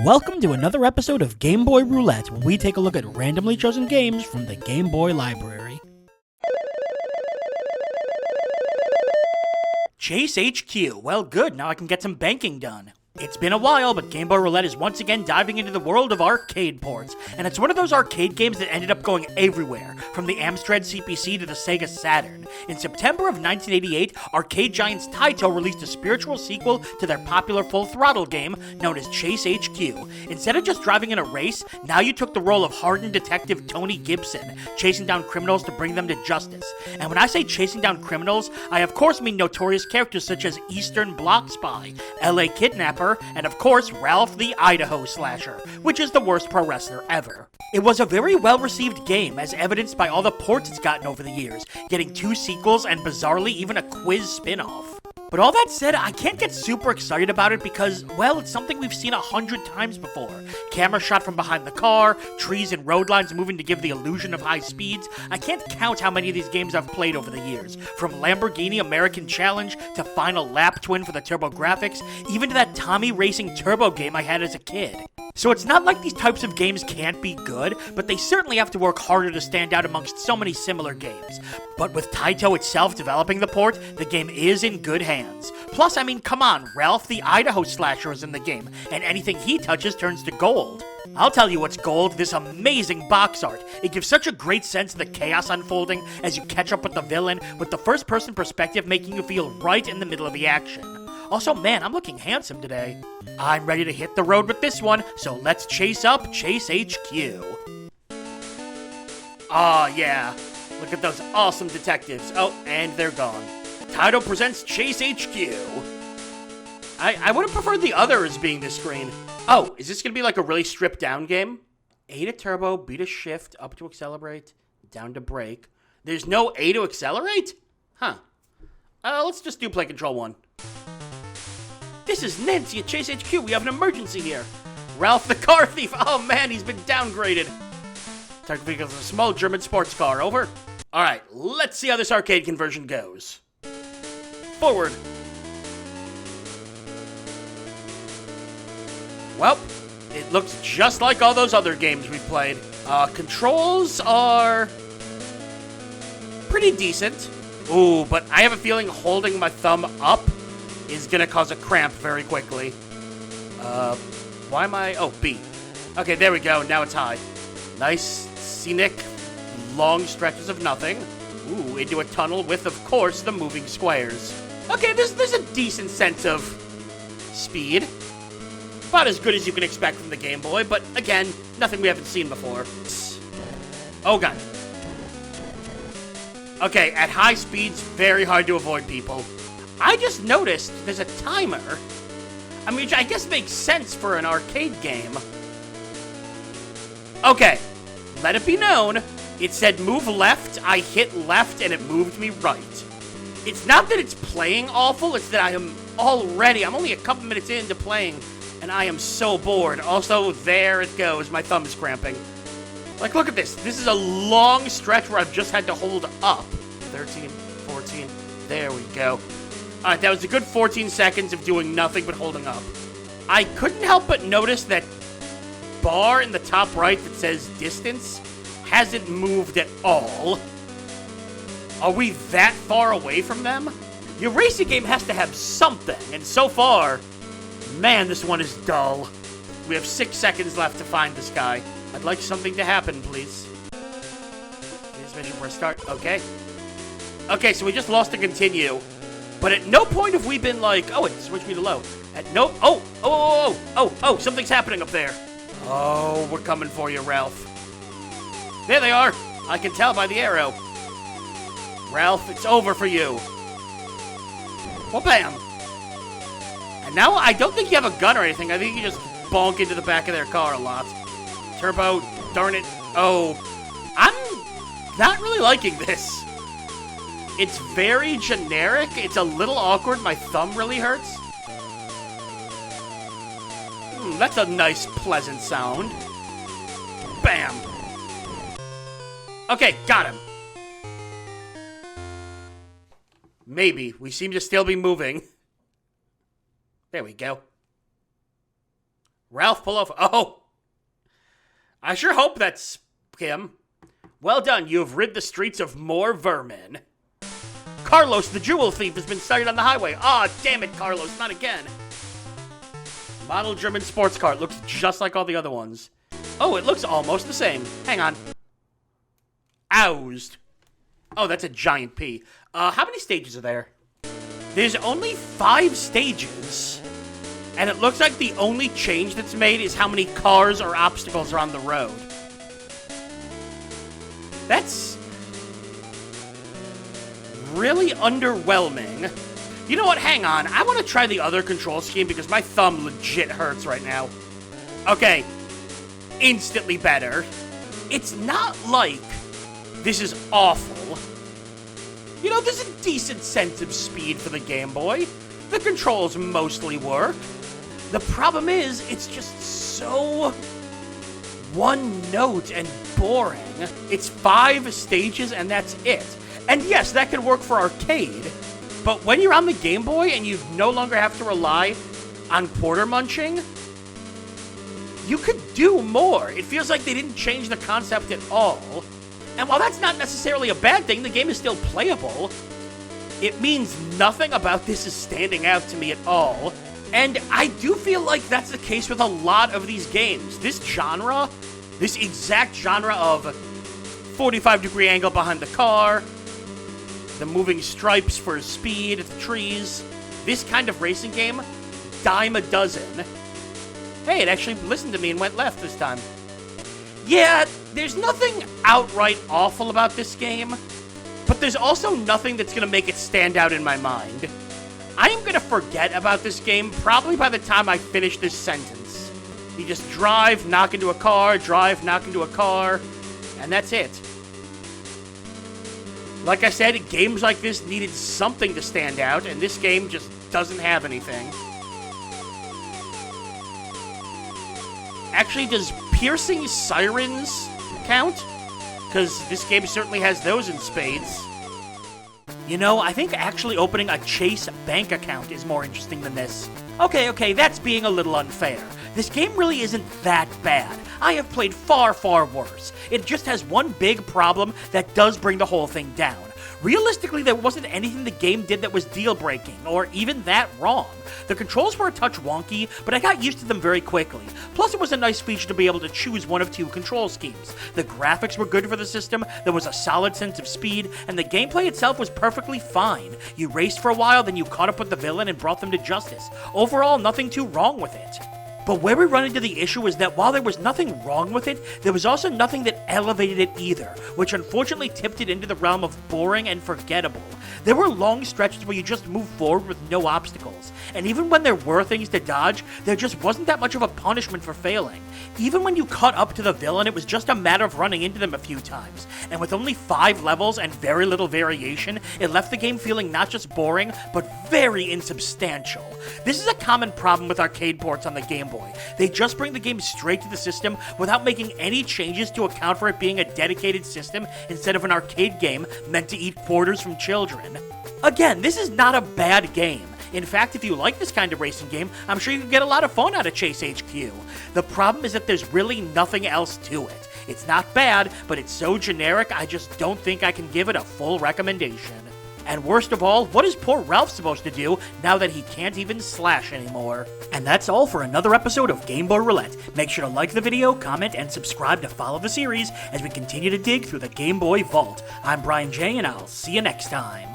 Welcome to another episode of Game Boy Roulette, where we take a look at randomly chosen games from the Game Boy library. Chase HQ. Well, good. Now I can get some banking done. It's been a while, but Game Boy Roulette is once again diving into the world of arcade ports, and it's one of those arcade games that ended up going everywhere, from the Amstrad CPC to the Sega Saturn. In September of 1988, arcade giants Taito released a spiritual sequel to their popular Full Throttle game known as Chase HQ. Instead of just driving in a race, now you took the role of hardened detective Tony Gibson, chasing down criminals to bring them to justice. And when I say chasing down criminals, I of course mean notorious characters such as Eastern Bloc Spy, LA Kidnapper, and of course Ralph the Idaho Slasher, which is the worst pro wrestler ever. It was a very well-received game, as evidenced by all the ports it's gotten over the years, getting 2 sequels and bizarrely even a quiz spin-off. But all that said, I can't get super excited about it because, well, it's something we've seen 100 times before. Camera shot from behind the car, trees and road lines moving to give the illusion of high speeds. I can't count how many of these games I've played over the years. From Lamborghini American Challenge to Final Lap Twin for the TurboGrafx, even to that Tommy Racing Turbo game I had as a kid. So it's not like these types of games can't be good, but they certainly have to work harder to stand out amongst so many similar games. But with Taito itself developing the port, the game is in good hands. Plus, I mean, come on, Ralph the Idaho Slasher is in the game, and anything he touches turns to gold. I'll tell you what's gold, this amazing box art. It gives such a great sense of the chaos unfolding as you catch up with the villain, with the first-person perspective making you feel right in the middle of the action. Also, man, I'm looking handsome today. I'm ready to hit the road with this one, so let's chase up Chase HQ. Aw, yeah. Look at those awesome detectives. Oh, and they're gone. Taito presents Chase HQ. I would have preferred the other as being this screen. Oh, is this going to be like a really stripped down game? A to turbo, B to shift, up to accelerate, down to brake. There's no A to accelerate? Huh. Let's just do play control 1. This is Nancy at Chase HQ. We have an emergency here. Ralph the car thief. Oh man, he's been downgraded. Time to pick up a small German sports car. Over. Alright, let's see how this arcade conversion goes. Forward. Well, it looks just like all those other games we've played. Controls are pretty decent. Ooh, but I have a feeling holding my thumb up is gonna cause a cramp very quickly. Why am I... Oh, B. Okay, there we go. Now it's high. Nice, scenic, long stretches of nothing. Ooh, into a tunnel with, of course, the moving squares. Okay, there's a decent sense of speed. About as good as you can expect from the Game Boy, but again, nothing we haven't seen before. Oh, God. Okay, at high speeds, very hard to avoid people. I just noticed there's a timer. I mean, which I guess makes sense for an arcade game. Okay, let it be known, it said move left, I hit left, and it moved me right. It's not that it's playing awful, it's that I'm only a couple minutes into playing, and I am so bored. Also, there it goes, my thumb is cramping. Like, look at this. This is a long stretch where I've just had to hold up. 13, 14, there we go. Alright, that was a good 14 seconds of doing nothing but holding up. I couldn't help but notice that bar in the top right that says distance hasn't moved at all. Are we that far away from them? Your racing game has to have something, and so far, man, this one is dull. We have 6 seconds left to find this guy. I'd like something to happen, please. Here's mission for a start. Okay. Okay, so we just lost to continue. But at no point have we been like, oh, it switched me to low. At no, oh, something's happening up there. Oh, we're coming for you, Ralph. There they are. I can tell by the arrow. Ralph, it's over for you. Well, bam. And now I don't think you have a gun or anything. I think you just bonk into the back of their car a lot. Turbo, darn it. Oh, I'm not really liking this. It's very generic. It's a little awkward. My thumb really hurts. That's a nice, pleasant sound. Bam. Okay, got him. Maybe. We seem to still be moving. There we go. Ralph, pull over. Oh! I sure hope that's him. Well done, you have rid the streets of more vermin. Carlos, the jewel thief, has been sighted on the highway. Aw, damn it, Carlos, not again. Model German sports car. It looks just like all the other ones. Oh, it looks almost the same. Hang on. Oused. Oh, that's a giant P. How many stages are there? There's only 5 stages. And it looks like the only change that's made is how many cars or obstacles are on the road. That's really underwhelming. You know what? Hang on. I want to try the other control scheme because my thumb legit hurts right now. Okay. Instantly better. It's not like this is awful. You know, there's a decent sense of speed for the Game Boy. The controls mostly work. The problem is, it's just so one note and boring. It's 5 stages and that's it. And yes, that can work for arcade, but when you're on the Game Boy and you no longer have to rely on quarter munching, you could do more. It feels like they didn't change the concept at all. And while that's not necessarily a bad thing, the game is still playable. It means nothing about this is standing out to me at all. And I do feel like that's the case with a lot of these games. This genre, this exact genre of 45-degree angle behind the car, the moving stripes for speed, the trees, this kind of racing game, dime a dozen. Hey, it actually listened to me and went left this time. Yeah, there's nothing outright awful about this game, but there's also nothing that's going to make it stand out in my mind. I am going to forget about this game probably by the time I finish this sentence. You just drive, knock into a car, drive, knock into a car, and that's it. Like I said, games like this needed something to stand out, and this game just doesn't have anything. Actually, does piercing sirens count? Because this game certainly has those in spades. You know, I think actually opening a Chase bank account is more interesting than this. Okay, that's being a little unfair. This game really isn't that bad. I have played far, far worse. It just has one big problem that does bring the whole thing down. Realistically, there wasn't anything the game did that was deal-breaking, or even that wrong. The controls were a touch wonky, but I got used to them very quickly. Plus, it was a nice feature to be able to choose one of 2 control schemes. The graphics were good for the system, there was a solid sense of speed, and the gameplay itself was perfectly fine. You raced for a while, then you caught up with the villain and brought them to justice. Overall, nothing too wrong with it. But where we run into the issue is that while there was nothing wrong with it, there was also nothing that elevated it either, which unfortunately tipped it into the realm of boring and forgettable. There were long stretches where you just moved forward with no obstacles, and even when there were things to dodge, there just wasn't that much of a punishment for failing. Even when you caught up to the villain, it was just a matter of running into them a few times, and with only 5 levels and very little variation, it left the game feeling not just boring, but very insubstantial. This is a common problem with arcade ports on the Game Boy. They just bring the game straight to the system without making any changes to account for it being a dedicated system instead of an arcade game meant to eat quarters from children. Again, this is not a bad game. In fact, if you like this kind of racing game, I'm sure you can get a lot of fun out of Chase HQ. The problem is that there's really nothing else to it. It's not bad, but it's so generic I just don't think I can give it a full recommendation. And worst of all, what is poor Ralph supposed to do now that he can't even slash anymore? And that's all for another episode of Game Boy Roulette. Make sure to like the video, comment, and subscribe to follow the series as we continue to dig through the Game Boy vault. I'm Brian J, and I'll see you next time.